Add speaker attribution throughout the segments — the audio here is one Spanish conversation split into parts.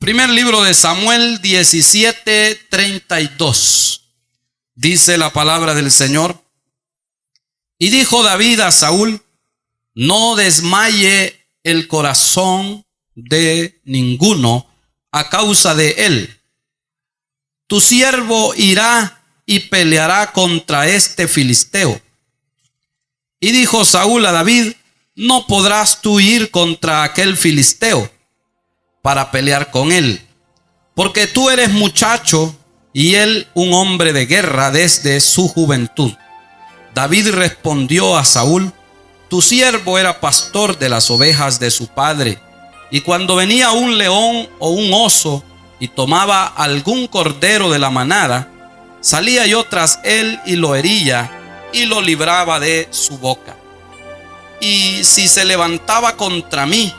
Speaker 1: Primer libro de Samuel 17:32. Dice la palabra del Señor. Y dijo David a Saúl: no desmaye el corazón de ninguno a causa de él. Tu siervo irá y peleará contra este filisteo. Y dijo Saúl a David: no podrás tú ir contra aquel filisteo para pelear con él, porque tú eres muchacho y él un hombre de guerra desde su juventud. David respondió a Saúl: tu siervo era pastor de las ovejas de su padre, y cuando venía un león o un oso y tomaba algún cordero de la manada, salía yo tras él y lo hería y lo libraba de su boca. Y si se levantaba contra mí,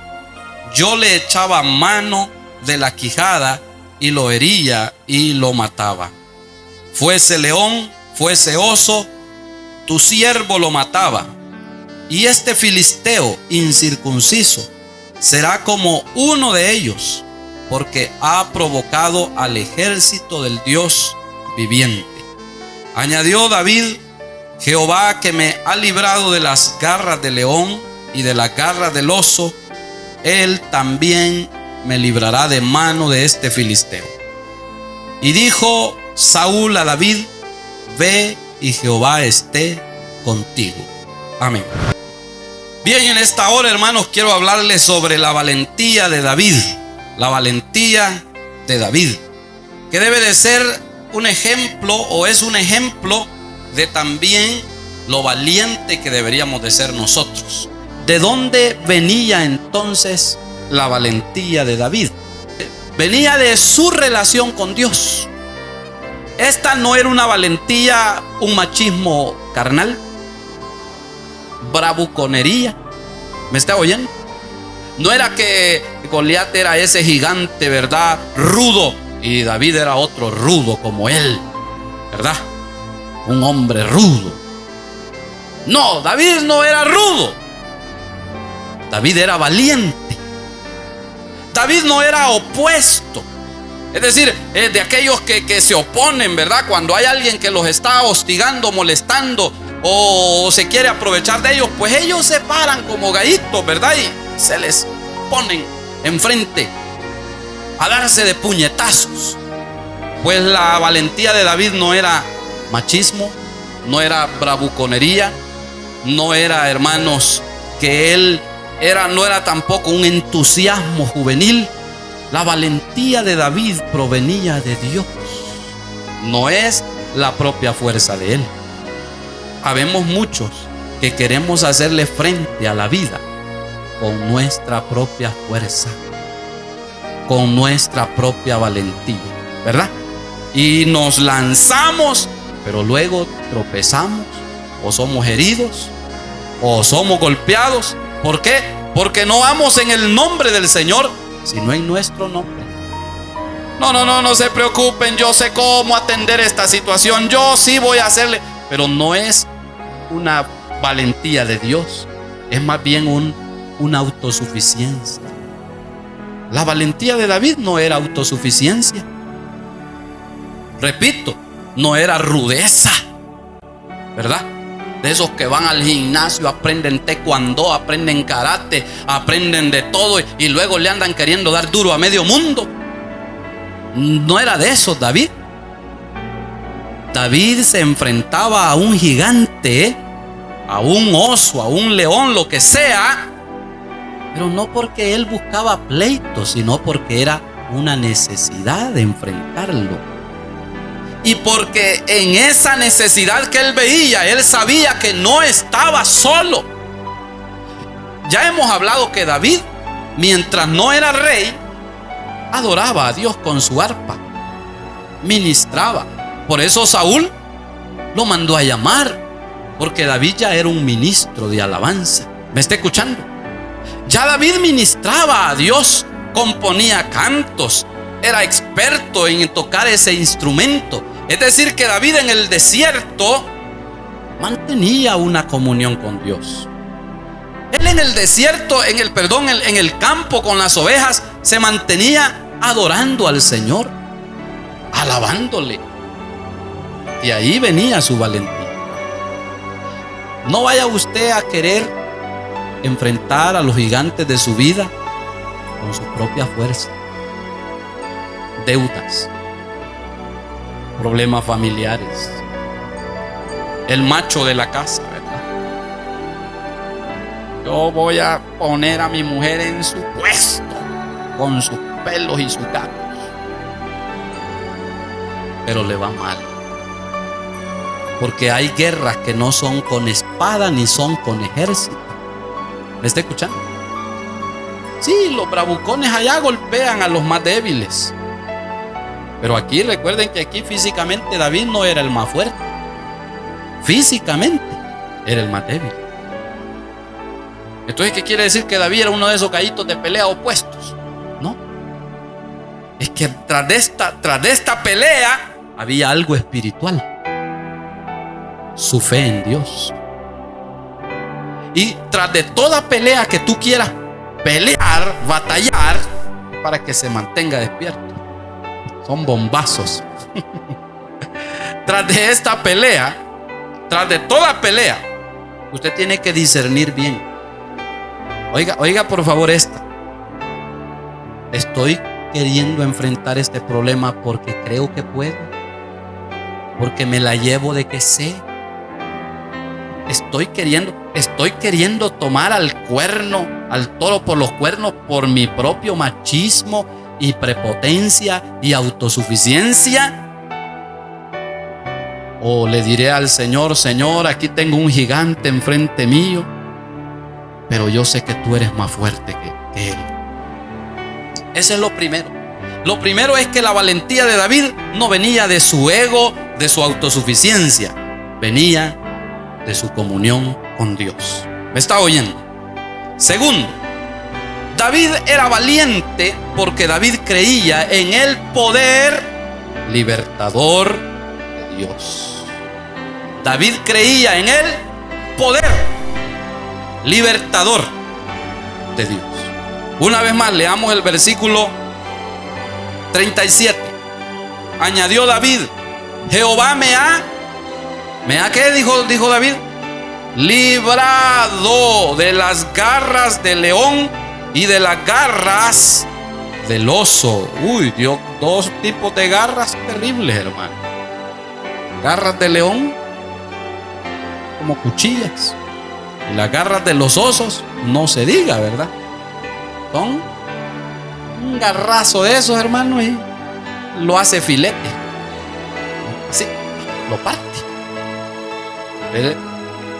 Speaker 1: yo le echaba mano de la quijada y lo hería y lo mataba. Fuese león, fuese oso, tu siervo lo mataba. Y este filisteo incircunciso será como uno de ellos, porque ha provocado al ejército del Dios viviente. Añadió David: Jehová, que me ha librado de las garras del león y de las garras del oso, él también me librará de mano de este filisteo. Y dijo Saúl a David: ve y Jehová esté contigo. Amén. Bien, en esta hora, hermanos, quiero hablarles sobre la valentía de David. La valentía de David, que debe de ser un ejemplo, o es un ejemplo de también lo valiente que deberíamos de ser nosotros. ¿De dónde venía entonces la valentía de David? Venía de su relación con Dios. Esta no era una valentía, un machismo carnal, bravuconería. ¿Me está oyendo? No era que Goliat era ese gigante, ¿verdad?, rudo, y David era otro rudo como él, ¿verdad? Un hombre rudo. No, David no era rudo. David era valiente. David no era opuesto. Es decir, de aquellos que se oponen, ¿verdad? Cuando hay alguien que los está hostigando, molestando, o se quiere aprovechar de ellos, pues ellos se paran como gallitos, ¿verdad? Y se les ponen enfrente a darse de puñetazos. Pues la valentía de David no era machismo, no era bravuconería, no era, hermanos, que él no era tampoco un entusiasmo juvenil. La valentía de David provenía de Dios, no es la propia fuerza de él. Habemos muchos que queremos hacerle frente a la vida con nuestra propia fuerza, con nuestra propia valentía, ¿verdad? Y nos lanzamos, pero luego tropezamos, o somos heridos, o somos golpeados. ¿Por qué? Porque no vamos en el nombre del Señor, sino en nuestro nombre. No se preocupen, yo sé cómo atender esta situación, yo sí voy a hacerle. Pero no es una valentía de Dios, es más bien una autosuficiencia. La valentía de David no era autosuficiencia. Repito, no era rudeza, ¿verdad? De esos que van al gimnasio, aprenden taekwondo, aprenden karate, aprenden de todo y luego le andan queriendo dar duro a medio mundo. No era de esos David. David se enfrentaba a un gigante, a un oso, a un león, lo que sea, pero no porque él buscaba pleito, sino porque era una necesidad de enfrentarlo. Y porque en esa necesidad que él veía, él sabía que no estaba solo. Ya hemos hablado que David, mientras no era rey, adoraba a Dios con su arpa, ministraba. Por eso Saúl lo mandó a llamar, porque David ya era un ministro de alabanza. ¿Me está escuchando? Ya David ministraba a Dios, componía cantos, era experto en tocar ese instrumento. Es decir, que David en el desierto mantenía una comunión con Dios. Él en el desierto, en el campo con las ovejas, se mantenía adorando al Señor, alabándole. Y ahí venía su valentía. No vaya usted a querer enfrentar a los gigantes de su vida con su propia fuerza. Deudas, problemas familiares, el macho de la casa, ¿verdad? Yo voy a poner a mi mujer en su puesto con sus pelos y sus gatos, pero le va mal, porque hay guerras que no son con espada ni son con ejército. ¿Me está escuchando? Sí, los bravucones allá golpean a los más débiles, pero aquí recuerden que aquí físicamente David no era el más fuerte, físicamente era el más débil. Entonces, ¿qué quiere decir? Que David era uno de esos gallitos de pelea opuestos. No, es que tras de esta pelea había algo espiritual, su fe en Dios. Y tras de toda pelea que tú quieras pelear, batallar, para que se mantenga despierto, son bombazos. Tras de esta pelea, tras de toda pelea, usted tiene que discernir bien. Oiga por favor esta. Estoy queriendo enfrentar este problema porque creo que puedo, porque me la llevo de que sé. Estoy queriendo tomar al toro por los cuernos por mi propio machismo y prepotencia y autosuficiencia. O le diré al Señor: Señor, aquí tengo un gigante enfrente mío, pero yo sé que tú eres más fuerte que él. Ese es lo primero. Lo primero es que la valentía de David no venía de su ego, de su autosuficiencia, venía de su comunión con Dios. ¿Me está oyendo? Segundo, David era valiente porque David creía en el poder libertador de Dios. David creía en el poder libertador de Dios. Una vez más, leamos el versículo 37. Añadió David: Jehová me ha ¿qué dijo David? Librado de las garras del león y de las garras del oso. Uy, dio dos tipos de garras terribles, hermano. Garras de león, como cuchillas, y las garras de los osos, no se diga, ¿verdad? Son un garrazo de esos, hermano, y lo hace filete. Así, lo parte.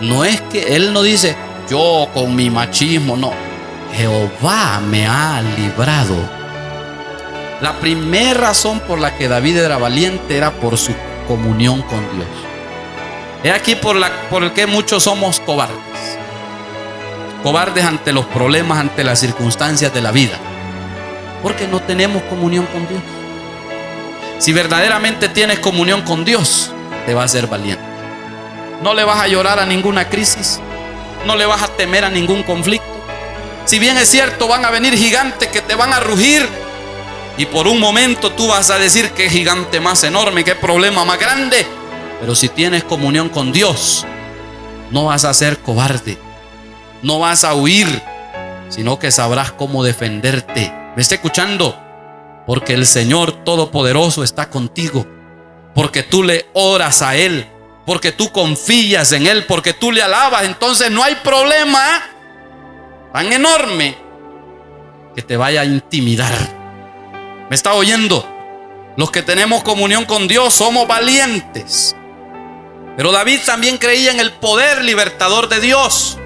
Speaker 1: No es que él no dice: yo con mi machismo, no. Jehová me ha librado. La primera razón por la que David era valiente era por su comunión con Dios. Es aquí por el que muchos somos cobardes. Cobardes ante los problemas, ante las circunstancias de la vida, porque no tenemos comunión con Dios. Si verdaderamente tienes comunión con Dios, te vas a hacer valiente. No le vas a llorar a ninguna crisis, no le vas a temer a ningún conflicto. Si bien es cierto, van a venir gigantes que te van a rugir, y por un momento tú vas a decir: qué gigante más enorme, qué problema más grande. Pero si tienes comunión con Dios, no vas a ser cobarde, no vas a huir, sino que sabrás cómo defenderte. ¿Me está escuchando? Porque el Señor Todopoderoso está contigo, porque tú le oras a Él, porque tú confías en Él, porque tú le alabas. Entonces no hay problema tan enorme que te vaya a intimidar. ¿Me está oyendo? Los que tenemos comunión con Dios somos valientes. Pero David también creía en el poder libertador de Dios.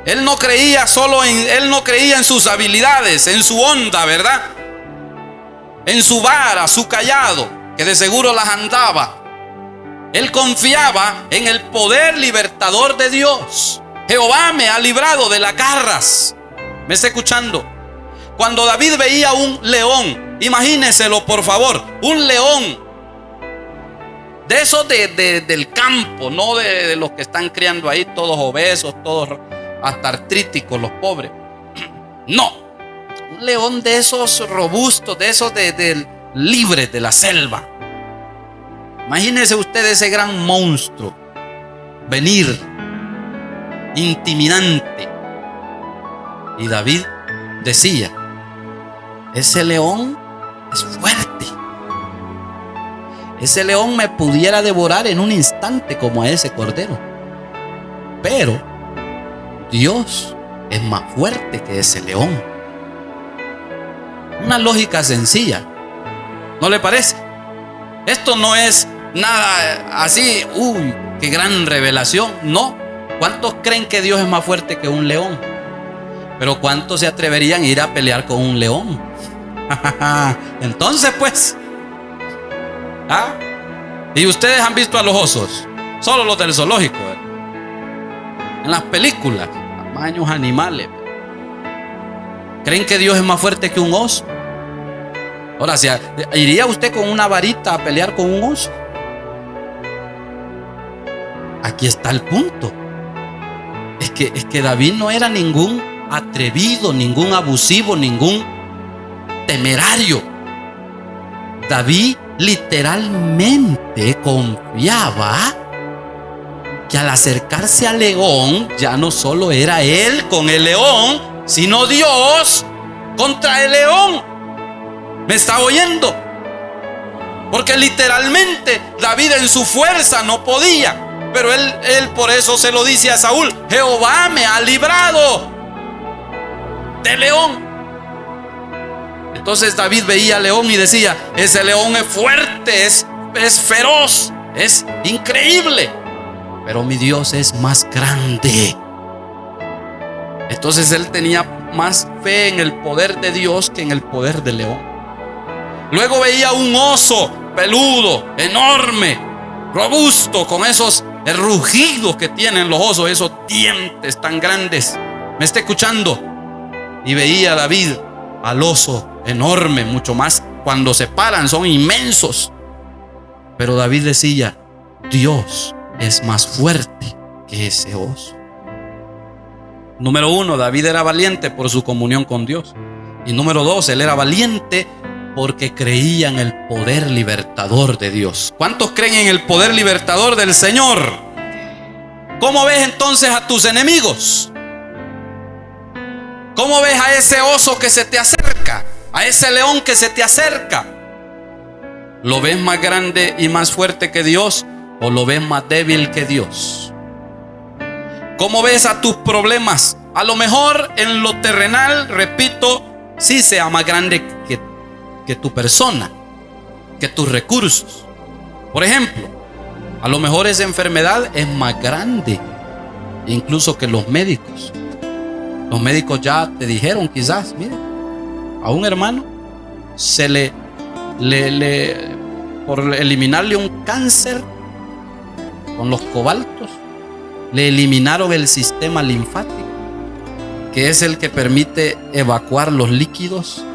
Speaker 1: Él no creía en sus habilidades, en su onda, ¿verdad? En su vara, su cayado, que de seguro las andaba. Él confiaba en el poder libertador de Dios. Jehová me ha librado de las garras. ¿Me está escuchando? Cuando David veía un león, imagínenselo por favor, un león de esos del campo, no de los que están criando ahí, todos obesos, todos hasta artríticos, los pobres. No, Un león de esos robustos, de esos de libres de la selva. Imagínese usted ese gran monstruo venir, intimidante. Y David decía: ese león es fuerte. Ese león me pudiera devorar en un instante como a ese cordero. Pero Dios es más fuerte que ese león. Una lógica sencilla, ¿no le parece? Esto no es nada así, uy, qué gran revelación. No. ¿Cuántos creen que Dios es más fuerte que un león? Pero ¿cuántos se atreverían a ir a pelear con un león? Entonces pues, y ustedes han visto a los osos, solo los del zoológico, en las películas, tamaños animales. ¿Creen que Dios es más fuerte que un oso? Ahora, ¿iría usted con una varita a pelear con un oso? Aquí está el punto. Es que David no era ningún atrevido, ningún abusivo, ningún temerario. David literalmente confiaba que al acercarse al león, ya no solo era él con el león, sino Dios contra el león. ¿Me está oyendo? Porque literalmente David en su fuerza no podía. Pero él por eso se lo dice a Saúl: Jehová me ha librado del león. Entonces David veía al león y decía: ese león es fuerte, es feroz, es increíble, pero mi Dios es más grande. Entonces él tenía más fe en el poder de Dios que en el poder del león. Luego veía un oso peludo, enorme, robusto, con esos rugidos que tienen los osos, esos dientes tan grandes. ¿Me está escuchando? Y veía a David al oso enorme, mucho más, cuando se paran son inmensos. Pero David decía: Dios es más fuerte que ese oso. Número 1, David era valiente por su comunión con Dios. Y número 2, él era valiente porque creía en el poder libertador de Dios. ¿Cuántos creen en el poder libertador del Señor? ¿Cómo ves entonces a tus enemigos? ¿Cómo ves a ese oso que se te acerca? A ese león que se te acerca. ¿Lo ves más grande y más fuerte que Dios o lo ves más débil que Dios? ¿Cómo ves a tus problemas? A lo mejor en lo terrenal, repito, sí sea más grande que tu persona, que tus recursos. Por ejemplo, a lo mejor esa enfermedad es más grande incluso que los médicos. Los médicos ya te dijeron quizás: mire, a un hermano se le por eliminarle un cáncer con los cobaltos, le eliminaron el sistema linfático, que es el que permite evacuar los líquidos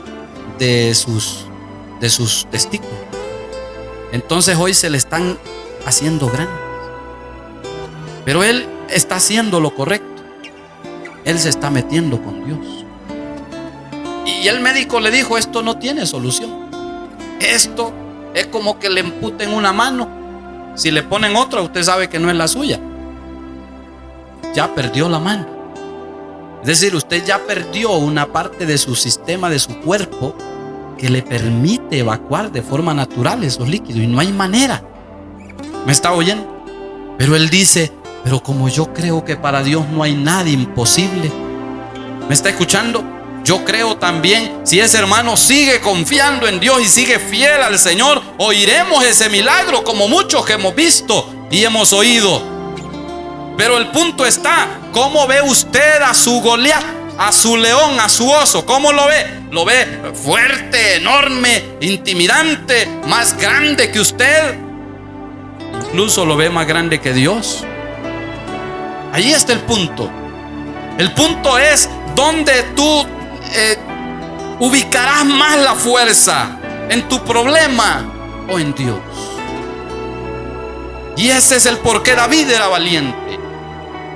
Speaker 1: de sus testículos. Entonces hoy se le están haciendo grandes. Pero él está haciendo lo correcto. Él se está metiendo con Dios. Y el médico le dijo: esto no tiene solución. Esto es como que le amputen una mano. Si le ponen otra, usted sabe que no es la suya. Ya perdió la mano. Es decir, usted ya perdió una parte de su sistema, de su cuerpo, que le permite evacuar de forma natural esos líquidos. Y no hay manera. ¿Me está oyendo? Pero él dice: pero como yo creo que para Dios no hay nada imposible. ¿Me está escuchando? Yo creo también, si ese hermano sigue confiando en Dios y sigue fiel al Señor, oiremos ese milagro como muchos que hemos visto y hemos oído. Pero el punto está: ¿cómo ve usted a su Goliat, a su león, a su oso? ¿Cómo lo ve? ¿Lo ve fuerte, enorme, intimidante, más grande que usted? Incluso lo ve más grande que Dios. Ahí está el punto. El punto es dónde tú ubicarás más la fuerza, en tu problema o en Dios. Y ese es el por qué David era valiente.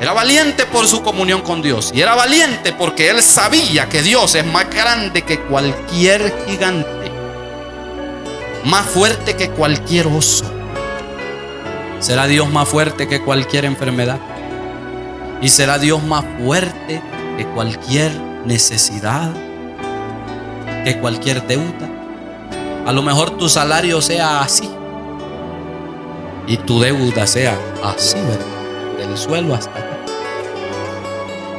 Speaker 1: Era valiente por su comunión con Dios. Y era valiente porque él sabía que Dios es más grande que cualquier gigante, más fuerte que cualquier oso. ¿Será Dios más fuerte que cualquier enfermedad? ¿Y será Dios más fuerte que cualquier necesidad, que cualquier deuda? A lo mejor tu salario sea así y tu deuda sea así, ¿verdad? Del suelo hasta acá.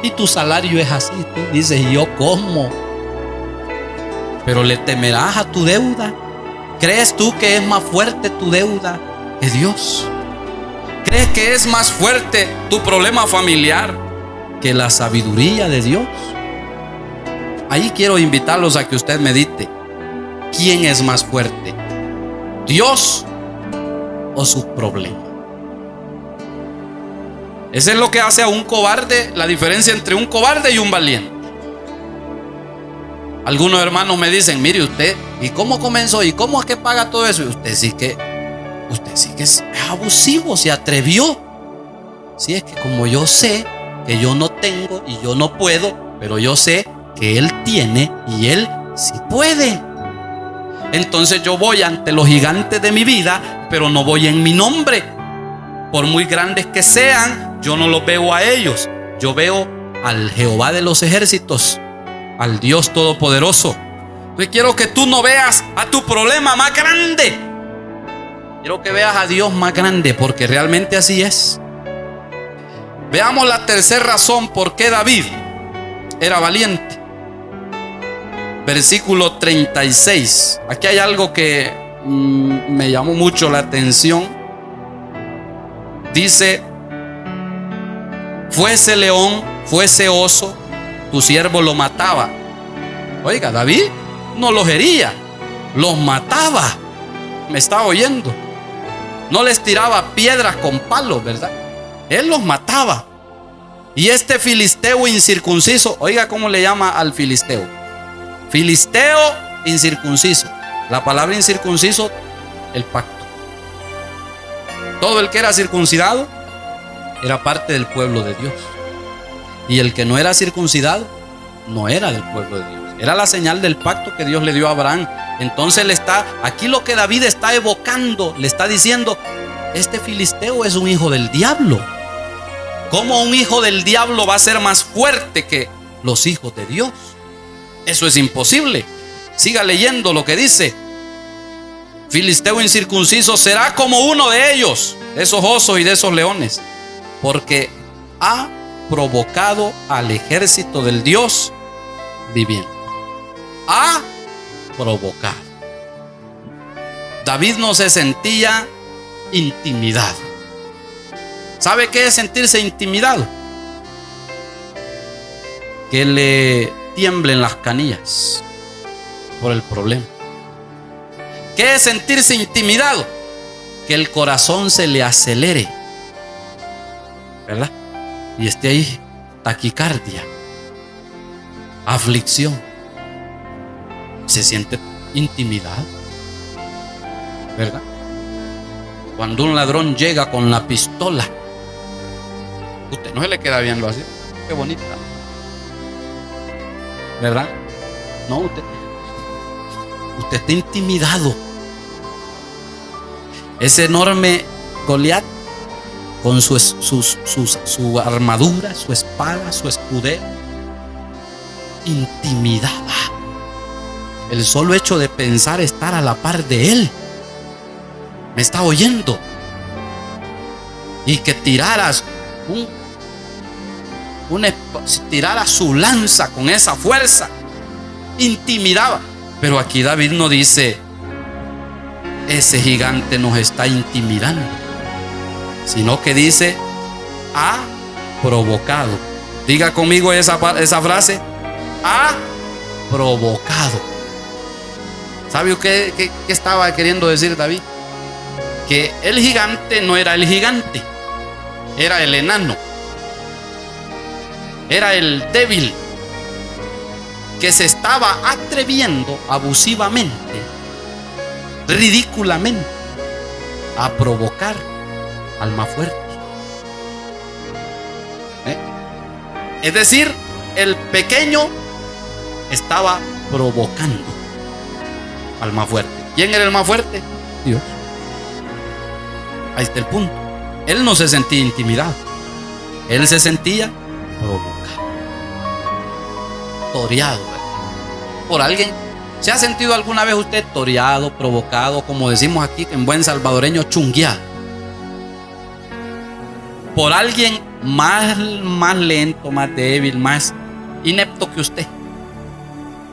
Speaker 1: Y tu salario es así. Tú dices, ¿y yo cómo? Pero le temerás a tu deuda. ¿Crees tú que es más fuerte tu deuda que Dios? ¿Crees que es más fuerte tu problema familiar que la sabiduría de Dios? Ahí quiero invitarlos a que usted medite. ¿Quién es más fuerte? ¿Dios o su problema? Eso es lo que hace a un cobarde, la diferencia entre un cobarde y un valiente. Algunos hermanos me dicen, mire usted, ¿y cómo comenzó? ¿Y cómo es que paga todo eso? Y usted sí que es abusivo, se atrevió. Sí, es que como yo sé que yo no tengo y yo no puedo, pero yo sé que Él tiene y Él sí puede. Entonces yo voy ante los gigantes de mi vida, pero no voy en mi nombre. Por muy grandes que sean, yo no los veo a ellos. Yo veo al Jehová de los ejércitos, al Dios todopoderoso. Entonces quiero que tú no veas a tu problema más grande. Quiero que veas a Dios más grande, porque realmente así es. Veamos la tercera razón por qué David era valiente. Versículo 36. Aquí hay algo que me llamó mucho la atención. Dice: fuese león, fuese oso, tu siervo lo mataba. Oiga, David no los hería, los mataba. Me está oyendo. No les tiraba piedras con palos, ¿verdad? Él los mataba. Y este filisteo incircunciso, oiga cómo le llama al filisteo: filisteo incircunciso. La palabra incircunciso, el pacto. Todo el que era circuncidado era parte del pueblo de Dios. Y el que no era circuncidado no era del pueblo de Dios. Era la señal del pacto que Dios le dio a Abraham. Entonces aquí lo que David está evocando, le está diciendo: este filisteo es un hijo del diablo. ¿Cómo un hijo del diablo va a ser más fuerte que los hijos de Dios? Eso es imposible. Siga leyendo lo que dice: filisteo incircunciso será como uno de ellos, de esos osos y de esos leones, porque ha provocado al ejército del Dios viviente. Ha provocado. David no se sentía intimidado. ¿Sabe qué es sentirse intimidado? Que le tiemblen las canillas por el problema. ¿Qué es sentirse intimidado? Que el corazón se le acelere, ¿verdad? Y esté ahí taquicardia, aflicción. Se siente intimidado, ¿verdad? Cuando un ladrón llega con la pistola, usted no se le queda viendo así. Qué bonita, ¿verdad? No, usted está intimidado. Ese enorme Goliat, con su armadura, su espada, su escudero, intimidaba. El solo hecho de pensar estar a la par de él. ¿Me está oyendo? Y que tiraras tiraras su lanza con esa fuerza, intimidaba. Pero aquí David no dice: ese gigante nos está intimidando, sino que dice: ha provocado. Diga conmigo esa frase: ha provocado. ¿Sabe qué estaba queriendo decir David? Que el gigante no era el gigante, era el enano, era el débil, que se estaba atreviendo abusivamente, ridículamente, a provocar al más fuerte. Es decir, el pequeño estaba provocando al más fuerte. ¿Quién era el más fuerte? Dios. Ahí está el punto. Él no se sentía intimidado. Él se sentía provocado, toreado, ¿verdad? Por alguien. ¿Se ha sentido alguna vez usted toreado, provocado, como decimos aquí en buen salvadoreño, chungueado? Por alguien más lento, más débil, más inepto que usted.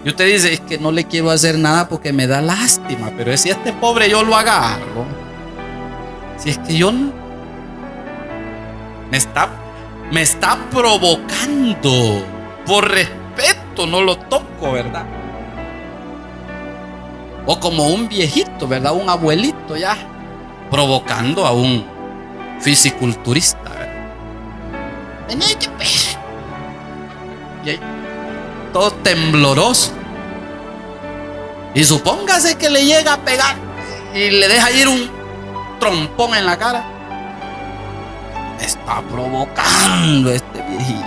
Speaker 1: Y usted dice, es que no le quiero hacer nada porque me da lástima, pero si este pobre yo lo agarro, si es que yo no, me está provocando, por respeto no lo toco, ¿verdad? O como un viejito, ¿verdad? Un abuelito ya, provocando a un fisiculturista, ¿verdad? Y ahí, todo tembloroso. Y supóngase que le llega a pegar y le deja ir un trompón en la cara. Me está provocando este viejito.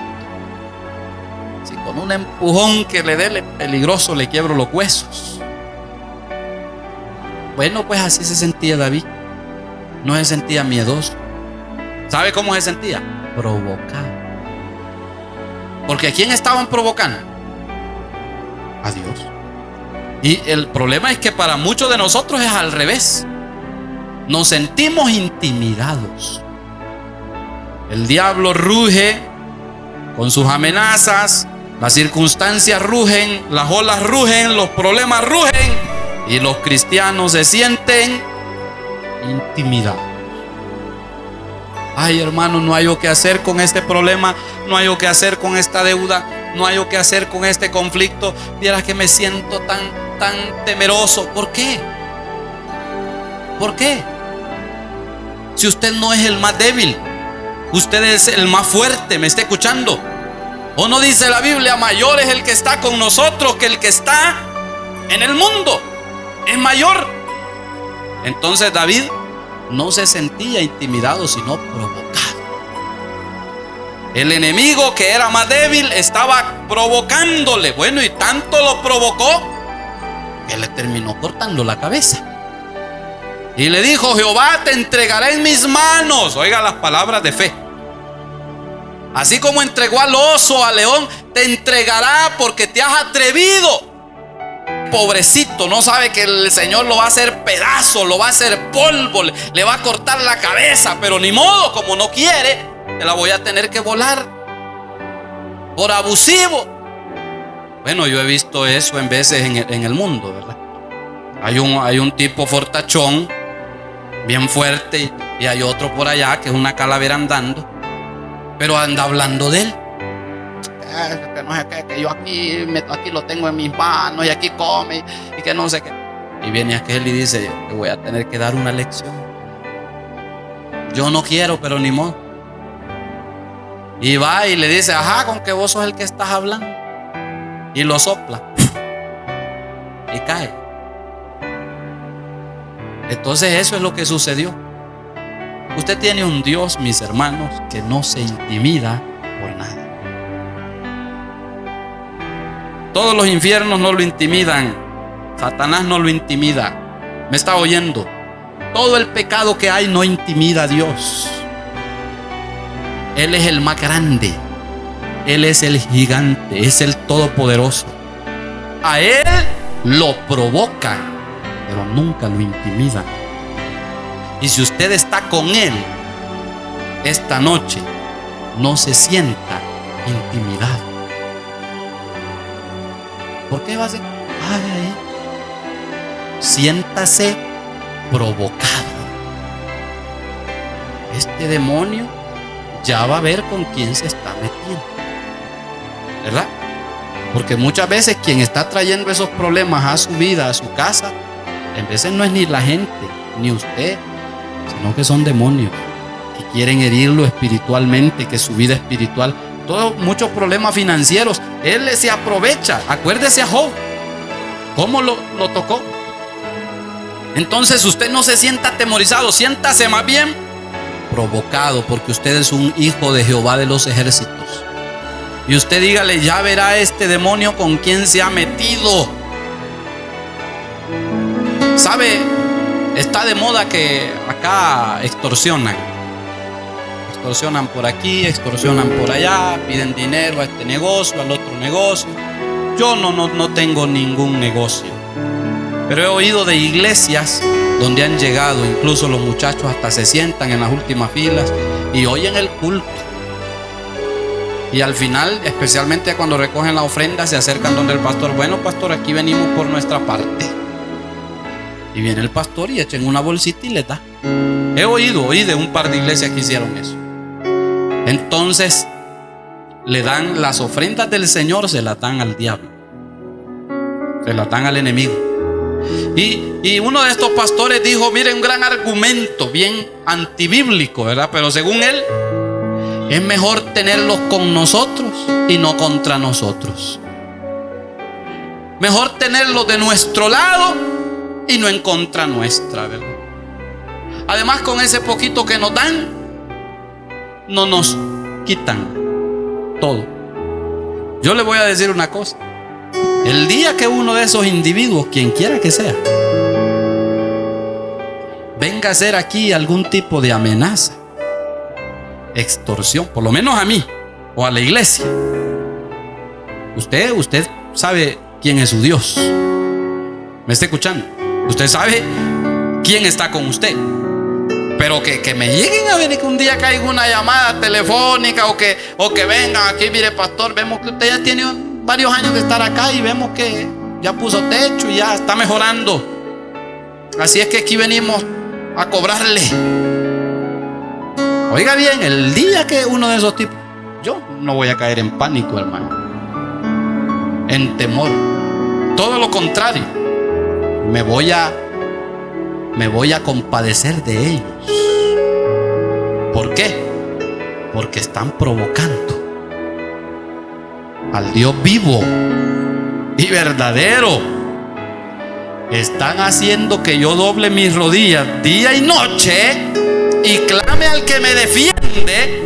Speaker 1: Si con un empujón que le dé peligroso le quiebro los huesos. Bueno, pues así se sentía David. No se sentía miedoso. ¿Sabe cómo se sentía? Provocado. Porque ¿a quién estaban provocando? A Dios. Y el problema es que para muchos de nosotros es al revés. Nos sentimos intimidados. El diablo ruge con sus amenazas, las circunstancias rugen, las olas rugen, los problemas rugen. Y los cristianos se sienten intimidados. Ay, hermano, no hay lo que hacer con este problema, no hay lo que hacer con esta deuda, no hay lo que hacer con este conflicto. Viera que me siento tan temeroso. ¿Por qué? ¿Por qué? Si usted no es el más débil, usted es el más fuerte. ¿Me está escuchando? ¿O no dice la Biblia, mayor es el que está con nosotros que el que está en el mundo? Es mayor. Entonces David no se sentía intimidado, sino provocado. El enemigo, que era más débil, estaba provocándole. Bueno, y tanto lo provocó que le terminó cortando la cabeza. Y le dijo, Jehová te entregará en mis manos. Oiga las palabras de fe. Así como entregó al oso, al león, te entregará porque te has atrevido. Pobrecito, no sabe que el Señor lo va a hacer pedazo, lo va a hacer polvo, le va a cortar la cabeza, pero ni modo, como no quiere, te la voy a tener que volar por abusivo. Bueno, yo he visto eso en veces en el mundo, ¿verdad? Hay un tipo fortachón, bien fuerte, y hay otro por allá que es una calavera andando, pero anda hablando de él. Que no sé qué, que yo aquí lo tengo en mis manos y aquí come y que no sé qué. Y viene aquel y dice, te voy a tener que dar una lección. Yo no quiero, pero ni modo. Y va y le dice, ajá, con que vos sos el que estás hablando. Y lo sopla y cae. Entonces eso es lo que sucedió. Usted tiene un Dios, mis hermanos, que no se intimida por nada. Todos los infiernos no lo intimidan. Satanás no lo intimida. ¿Me está oyendo? Todo el pecado que hay no intimida a Dios. Él es el más grande. Él es el gigante. Es el todopoderoso. A Él lo provocan, pero nunca lo intimidan. Y si usted está con Él esta noche, no se sienta intimidado. ¿Por qué va a ser? Siéntase provocado. Este demonio ya va a ver con quién se está metiendo, ¿verdad? Porque muchas veces quien está trayendo esos problemas a su vida, a su casa, en veces no es ni la gente, ni usted, sino que son demonios que quieren herirlo espiritualmente, que su vida espiritual, muchos problemas financieros, él se aprovecha. Acuérdese a Job, cómo lo tocó. Entonces usted no se sienta atemorizado, siéntase más bien provocado, porque usted es un hijo de Jehová de los ejércitos. Y usted dígale, ya verá este demonio con quién se ha metido. ¿Sabe? Está de moda que acá extorsionan. Extorsionan por aquí, extorsionan por allá, piden dinero a este negocio, al otro negocio. Yo no tengo ningún negocio, pero he oído de iglesias donde han llegado, incluso los muchachos hasta se sientan en las últimas filas y oyen el culto. Y al final, especialmente cuando recogen la ofrenda, se acercan donde el pastor. Bueno, pastor, aquí venimos por nuestra parte. Y viene el pastor y echen una bolsita y le da. Oí de un par de iglesias que hicieron eso. Entonces le dan las ofrendas del Señor, se las dan al diablo, se las dan al enemigo. Y uno de estos pastores dijo, miren, un gran argumento, bien antibíblico, ¿verdad? Pero según él, es mejor tenerlos con nosotros y no contra nosotros. Mejor tenerlos de nuestro lado y no en contra nuestra, ¿verdad? Además, con ese poquito que nos dan, no nos quitan todo. Yo le voy a decir una cosa. El día que uno de esos individuos, quien quiera que sea, venga a hacer aquí algún tipo de amenaza, extorsión, por lo menos a mí o a la iglesia, usted sabe quién es su Dios. ¿Me está escuchando? Usted sabe quién está con usted. Pero que me lleguen a ver que un día caiga una llamada telefónica o que vengan aquí, mire pastor, vemos que usted ya tiene varios años de estar acá y vemos que ya puso techo y ya está mejorando. Así es que aquí venimos a cobrarle. Oiga bien, el día que uno de esos tipos, yo no voy a caer en pánico, hermano, en temor. Todo lo contrario, me voy a compadecer de ellos. ¿Por qué? Porque están provocando al Dios vivo y verdadero. Están haciendo que yo doble mis rodillas día y noche y clame al que me defiende,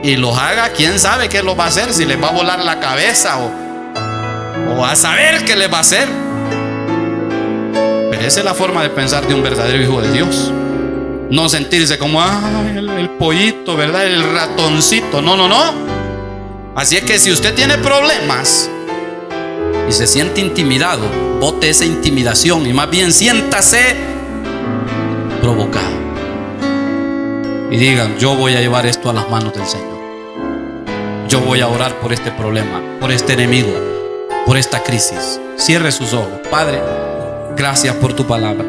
Speaker 1: y los haga, quién sabe qué los va a hacer, si les va a volar la cabeza o a saber qué les va a hacer. Pero esa es la forma de pensar de un verdadero hijo de Dios. No sentirse como el pollito, ¿verdad? El ratoncito. No. Así es que si usted tiene problemas y se siente intimidado, bote esa intimidación y más bien siéntase provocado. Y digan, yo voy a llevar esto a las manos del Señor. Yo voy a orar por este problema, por este enemigo, por esta crisis. Cierre sus ojos. Padre, gracias por tu palabra.